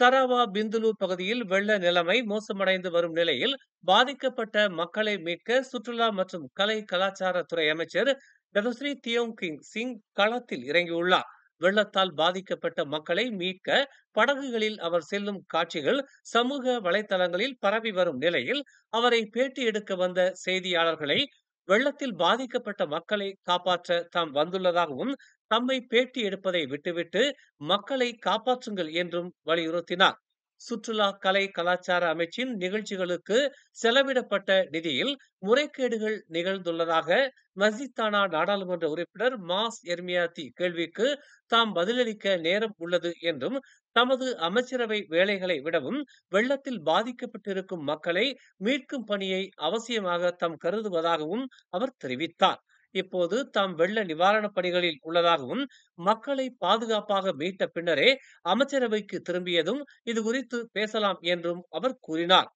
Sarawak Bintulu பகுதியில் வெள்ள நிலைமை மோசமடைந்து வரும் நிலையில் பாதிக்கப்பட்ட மக்களை மீட்க சுற்றுலா மற்றும் கலை கலாச்சாரத்துறை அமைச்சர் டதஸ்ரீ தியோங் கிங் சிங் களத்தில் இறங்கியுள்ளார். வெள்ளத்தால் பாதிக்கப்பட்ட மக்களை மீட்க படகுகளில் அவர் செல்லும் காட்சிகள் சமூக வலைதளங்களில் பரவி வரும் நிலையில் அவரை பேட்டி எடுக்க வந்த செய்தியாளர்களை வெள்ளத்தில் பாதிக்கப்பட்ட மக்களை காப்பாற்ற தாம் வந்துள்ளதாகவும் தம்மை பேட்டி எடுப்பதை விட்டுவிட்டு மக்களை காப்பாற்றுங்கள் என்றும் வலியுறுத்தினார். சுற்றுலா கலை கலாச்சார அமைச்சின் நிகழ்ச்சிகளுக்கு செலவிடப்பட்ட நிதியில் முறைகேடுகள் நிகழ்ந்துள்ளதாக மஸ்ஜித்தானா நாடாளுமன்ற உறுப்பினர் மாஸ் எர்மியாத்தி கேள்விக்கு தாம் பதிலளிக்க நேரம் உள்ளது என்றும் தமது அமைச்சரவை வேலைகளை விடவும் வெள்ளத்தில் பாதிக்கப்பட்டிருக்கும் மக்களை மீட்கும் பணியை அவசியமாக தாம் கருதுவதாகவும் அவர் தெரிவித்தார். இப்போது தாம் வெள்ள நிவாரணப் பணிகளில் உள்ளதாகவும் மக்களை பாதுகாப்பாக மீட்ட பின்னரே அமைச்சரவைக்கு திரும்பியதும் இது குறித்து பேசலாம் என்றும் அவர் கூறினார்.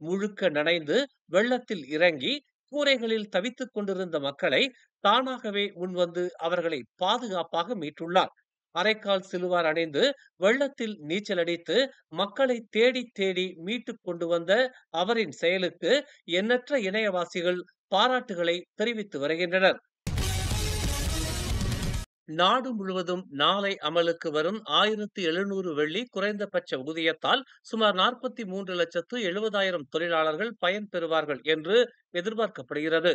முழுக்க நனைந்து வெள்ளத்தில் இறங்கி கூரைகளில் தவித்துக் கொண்டிருந்த மக்களை தானாகவே முன்வந்து அவர்களை பாதுகாப்பாக மீட்டுள்ளார். அரைக்கால் சிலுவார் அணிந்து வெள்ளத்தில் நீச்சல் அடித்து மக்களை தேடி தேடி மீட்டுக் கொண்டு வந்த அவரின் செயலுக்கு எண்ணற்ற இணையவாசிகள் பாராட்டுகளை தெரிவித்து வருகின்றனர். நாடு முழுவதும் நாளை அமலுக்கு வரும் 1700 வெள்ளி குறைந்தபட்ச ஊதியத்தால் சுமார் 43,70,000 தொழிலாளர்கள் பயன்பெறுவார்கள் என்று எதிர்பார்க்கப்படுகிறது.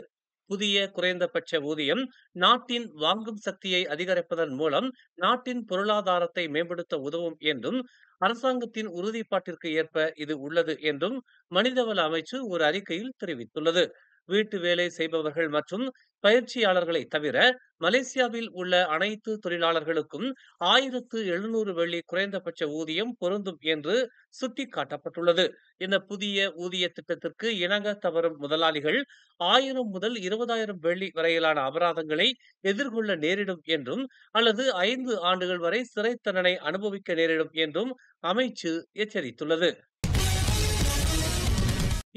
புதிய குறைந்தபட்ச ஊதியம் நாட்டின் வாங்கும் சக்தியை அதிகரிப்பதன் மூலம் நாட்டின் பொருளாதாரத்தை மேம்படுத்த உதவும் என்றும் அரசாங்கத்தின் உறுதிப்பாட்டிற்கு ஏற்ப இது உள்ளது என்றும் மனிதவள அமைச்சு ஒரு அறிக்கையில் தெரிவித்துள்ளது. வீட்டு வேலை செய்பவர்கள் மற்றும் பயிற்சியாளர்களை தவிர மலேசியாவில் உள்ள அனைத்து தொழிலாளர்களுக்கும் 1700 வெள்ளி குறைந்தபட்ச ஊதியம் பொருந்தும் என்று சுட்டிக்காட்டப்பட்டுள்ளது. இந்த புதிய ஊதிய திட்டத்திற்கு இணங்க தவறும் முதலாளிகள் 1000 முதல் 20,000 வெள்ளி வரையிலான அபராதங்களை எதிர்கொள்ள நேரிடும் என்றும் அல்லது 5 ஆண்டுகள் வரை சிறை தண்டனை அனுபவிக்க நேரிடும் என்றும் அமைச்சு எச்சரித்துள்ளது.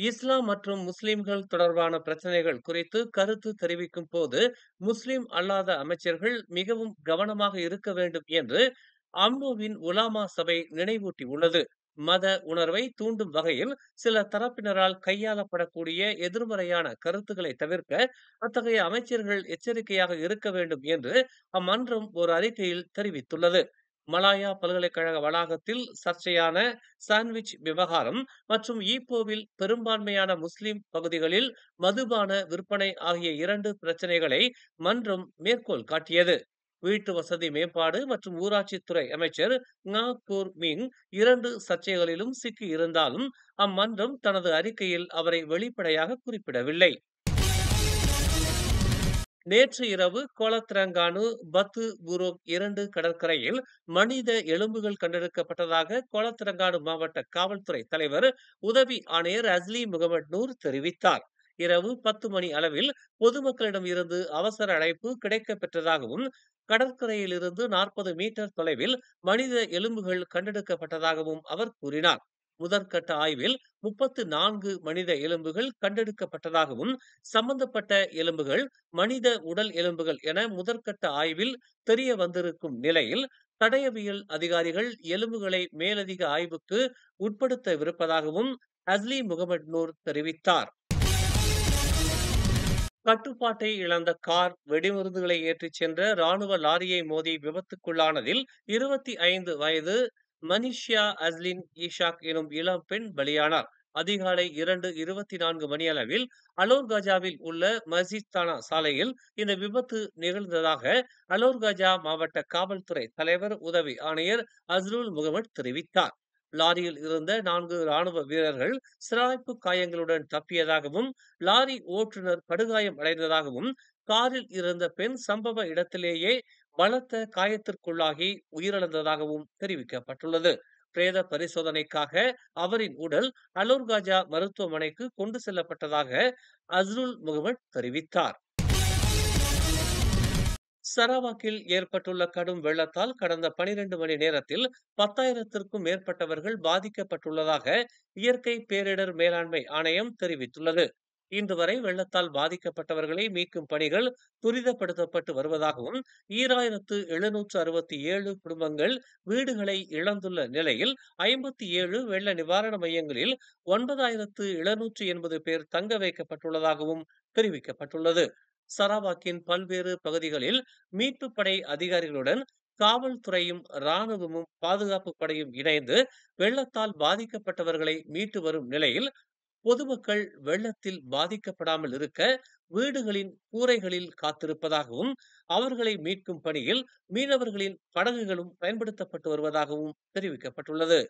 இஸ்லாம் மற்றும் முஸ்லிம்கள் தொடர்பான பிரச்சனைகள் குறித்து கருத்து தெரிவிக்கும் போது முஸ்லிம் அல்லாத அமைச்சர்கள் மிகவும் கவனமாக இருக்க வேண்டும் என்று அம்னோவின் உலாமா சபை நினைவூட்டி உள்ளது. மத உணர்வை தூண்டும் வகையில் சில தரப்பினரால் கையாளப்படக்கூடிய எதிர்மறையான கருத்துக்களை தவிர்க்க அத்தகைய அமைச்சர்கள் எச்சரிக்கையாக இருக்க வேண்டும் என்று அம்மன்றம் ஒரு அறிக்கையில் தெரிவித்துள்ளது. மலாயா பல்கலைக்கழக வளாகத்தில் சர்ச்சையான சாண்ட்விச் விவகாரம் மற்றும் ஈப்போவில் பெரும்பான்மையான முஸ்லிம் பகுதிகளில் மதுபான விற்பனை ஆகிய 2 பிரச்சனைகளை மன்றம் மேற்கோள் காட்டியது. வீட்டு வசதி மேம்பாடு மற்றும் ஊராட்சித்துறை அமைச்சர் ngா கோர் மிங் 2 சர்ச்சைகளிலும் சிக்கி இருந்தாலும் அம்மன்றம் தனது அறிக்கையில் அவரை வெளிப்படையாக குறிப்பிடவில்லை. நேற்று இரவு கோலத்திரங்கானு பத்து புரோக் 2 கடற்கரையில் மனித எலும்புகள் கண்டெடுக்கப்பட்டதாக கோலத்திரங்கானு மாவட்ட காவல்துறை தலைவர் உதவி ஆணையர் அஸ்லி முகமது நூர் தெரிவித்தார். இரவு 10 மணி அளவில் பொதுமக்களிடம் இருந்து அவசர அழைப்பு கிடைக்கப் பெற்றதாகவும் கடற்கரையில் இருந்து 40 மீட்டர் தொலைவில் மனித எலும்புகள் கண்டெடுக்கப்பட்டதாகவும் அவர் கூறினார். முதற்கட்ட ஆய்வில் 34 மனித எலும்புகள் கண்டெடுக்கப்பட்டதாகவும் சம்பந்தப்பட்ட எலும்புகள் மனித உடல் எலும்புகள் என முதற்கட்ட ஆய்வில் தெரிய வந்திருக்கும் நிலையில் தடயவியல் அதிகாரிகள் எலும்புகளை மேலதிக ஆய்வுக்கு உட்படுத்தவிருப்பதாகவும் அஸ்லி முகமது நூர் தெரிவித்தார். கட்டுப்பாட்டை இழந்த கார் வெடிமருந்துகளை ஏற்றிச் சென்ற ராணுவ லாரியை மோதி விபத்துக்குள்ளானதில் 25 வயது மனிஷியா அஸ்லின் ஈஷாக் எனும் இளம் பெண் பலியானார். அதிகாலை 2:24 மணியளவில் அலோர் காஜாவில் உள்ள மஸ்ஜித்தானா சாலையில் இந்த விபத்து நிகழ்ந்ததாக அலோர் காஜா மாவட்ட காவல்துறை தலைவர் உதவி ஆணையர் அஸ்ருல் முகமது தெரிவித்தார். லாரியில் இருந்த 4 ராணுவ வீரர்கள் சிராய்ப்பு காயங்களுடன் தப்பியதாகவும் லாரி ஓட்டுநர் படுகாயம் அடைந்ததாகவும் காரில் இருந்த பெண் சம்பவ இடத்திலேயே பலத்த காயத்திற்குள்ளாகி உயிரிழந்ததாகவும் தெரிவிக்கப்பட்டுள்ளது. பிரேத பரிசோதனைக்காக அவரின் உடல் அலோர் காஜா மருத்துவமனைக்கு கொண்டு செல்லப்பட்டதாக அஸ்ருல் முகமது தெரிவித்தார். சரவாக்கில் ஏற்பட்டுள்ள கடும் வெள்ளத்தால் கடந்த 12 மணி நேரத்தில் 10,000த்திற்கும் மேற்பட்டவர்கள் பாதிக்கப்பட்டுள்ளதாக இயற்கை பேரிடர் மேலாண்மை ஆணையம் தெரிவித்துள்ளது. இன்று வரை வெள்ளத்தால் பாதிக்கப்பட்டவர்களை மீட்கும் பணிகள் துரிதப்படுத்தப்பட்டு வருவதாகவும் 2767 குடும்பங்கள் வீடுகளை இழந்துள்ள நிலையில் 57 வெள்ள நிவாரண மையங்களில் 9780 பேர் தங்க வைக்கப்பட்டுள்ளதாகவும் தெரிவிக்கப்பட்டுள்ளது. சரவாக்கின் பல்வேறு பகுதிகளில் மீட்பு படை அதிகாரிகளுடன் காவல்துறையும் இராணுவமும் பாதுகாப்பு படையும் இணைந்து வெள்ளத்தால் பாதிக்கப்பட்டவர்களை மீட்டு வரும் நிலையில் பொதுமக்கள் வெள்ளத்தில் பாதிக்கப்படாமல் இருக்க வீடுகளின் கூரைகளில் காத்திருப்பதாகவும் அவர்களை மீட்கும் பணியில் மீனவர்களின் படகுகளும் பயன்படுத்தப்பட்டு வருவதாகவும் தெரிவிக்கப்பட்டுள்ளது.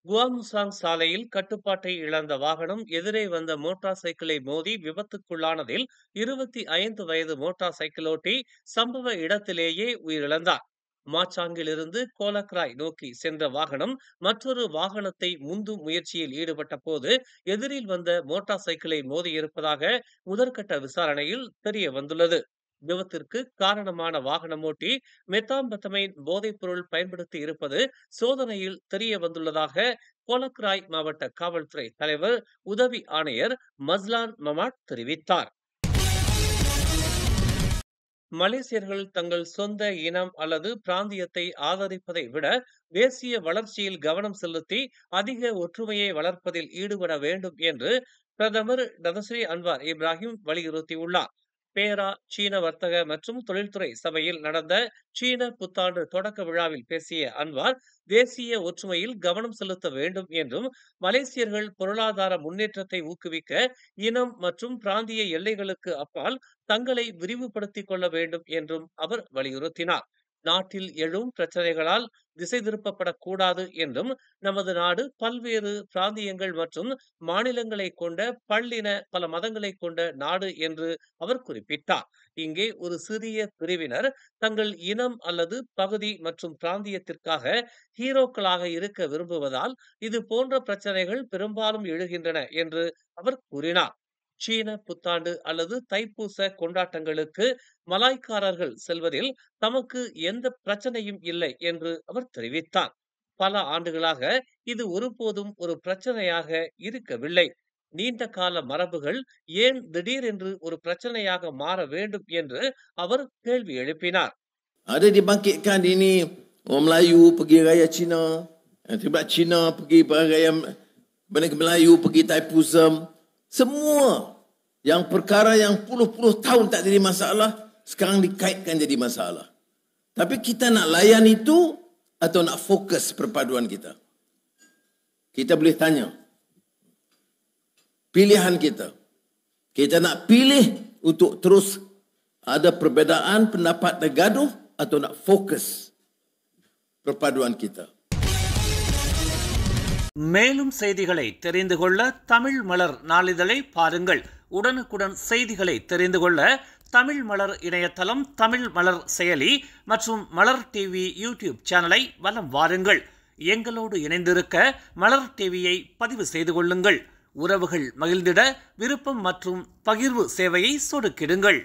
குவாமுசாங் சாலையில் கட்டுப்பாட்டை இழந்த வாகனம் எதிரே வந்த மோட்டார் சைக்கிளை மோதி விபத்துக்குள்ளானதில் 25 வயது மோட்டார் சைக்கிளோட்டி சம்பவ இடத்திலேயே உயிரிழந்தார். மாச்சாங்கிலிருந்து கோலக்ராய் நோக்கி சென்ற வாகனம் மற்றொரு வாகனத்தை முந்தும் முயற்சியில் ஈடுபட்ட போது எதிரில் வந்த மோட்டார் சைக்கிளை மோதியிருப்பதாக முதற்கட்ட விசாரணையில் தெரிய வந்துள்ளது. விபத்திற்கு காரணமான வாகனம் ஓட்டி மெத்தாம்பெத்தமைன் போதைப் பொருள் பயன்படுத்தி இருப்பது சோதனையில் தெரிய வந்துள்ளதாக கோலக்ராய் மாவட்ட காவல்துறை தலைவர் உதவி ஆணையர் மஸ்லான் மமாட் தெரிவித்தார். மலேசியர்கள் தங்கள் சொந்த இனம் அல்லது பிராந்தியத்தை ஆதரிப்பதை விட தேசிய வளர்ச்சியில் கவனம் செலுத்தி அதிக ஒற்றுமையை வளர்ப்பதில் ஈடுபட வேண்டும் என்று பிரதமர் டதஸ்ரீ அன்வார் இப்ராஹிம் வலியுறுத்தியுள்ளார். பேரா சீன வர்த்தக மற்றும் தொழில்துறை சபையில் நடந்த சீன புத்தாண்டு தொடக்க விழாவில் பேசிய அன்வார் தேசிய ஒற்றுமையில் கவனம் செலுத்த வேண்டும் என்றும் மலேசியர்கள் பொருளாதார முன்னேற்றத்தை ஊக்குவிக்க இனம் மற்றும் பிராந்திய எல்லைகளுக்கு அப்பால் தங்களை விரிவுபடுத்திக் கொள்ள வேண்டும் என்றும் அவர் வலியுறுத்தினார். நாட்டில் எழும் பிரச்சனைகளால் திசை திருப்பப்படக்கூடாது என்றும் நமது நாடு பல்வேறு பிராந்தியங்கள் மற்றும் மாநிலங்களை கொண்ட பல்லின பல மதங்களை கொண்ட நாடு என்று அவர் குறிப்பிட்டார். இங்கே ஒரு சிறிய பிரிவினர் தங்கள் இனம் அல்லது பகுதி மற்றும் பிராந்தியத்திற்காக ஹீரோக்களாக இருக்க விரும்புவதால் இது போன்ற பிரச்சனைகள் பெரும்பாலும் எழுகின்றன என்று அவர் கூறினார். சீன புத்தாண்டு அல்லது தைப்பூச கொண்டாட்டங்களுக்கு மலாய்க்காரர்கள் செல்வதில் தமக்கு எந்த பிரச்சனையும் இல்லை என்று அவர் தெரிவித்தார். பல ஆண்டுகளாக இது ஒருபோதும் ஒரு பிரச்சனையாக இருக்கவில்லை. நீண்ட கால மரபுகள் ஏன் திடீரென்று ஒரு பிரச்சனையாக மாற வேண்டும் என்று அவர் கேள்வி எழுப்பினார். Ada dibangkitkan ini orang Melayu pergi raya Cina, tiba Cina pergi raya Melayu pergi Thaipusam. Semua yang perkara yang puluh-puluh tahun tak jadi masalah sekarang dikaitkan jadi masalah. Tapi kita nak layan itu atau nak fokus perpaduan kita? Kita boleh tanya. Pilihan kita. Kita nak pilih untuk terus ada perbezaan pendapat dan gaduh atau nak fokus perpaduan kita. மேலும் செய்திகளை தெரிந்து கொள்ள தமிழ் மலர் நாளிதழை பாருங்கள். உடனுக்குடன் செய்திகளை தெரிந்து கொள்ள தமிழ் மலர் இணையதளம், தமிழ் மலர் செயலி மற்றும் மலர் டிவி யூடியூப் சேனலை வலம் வாருங்கள். எங்களோடு இணைந்திருக்க மலர் டிவியை பதிவு செய்து கொள்ளுங்கள். உறவுகள் மகிழ்ந்திட விருப்பம் மற்றும் பகிர்வு சேவையை சொடுக்கிடுங்கள்.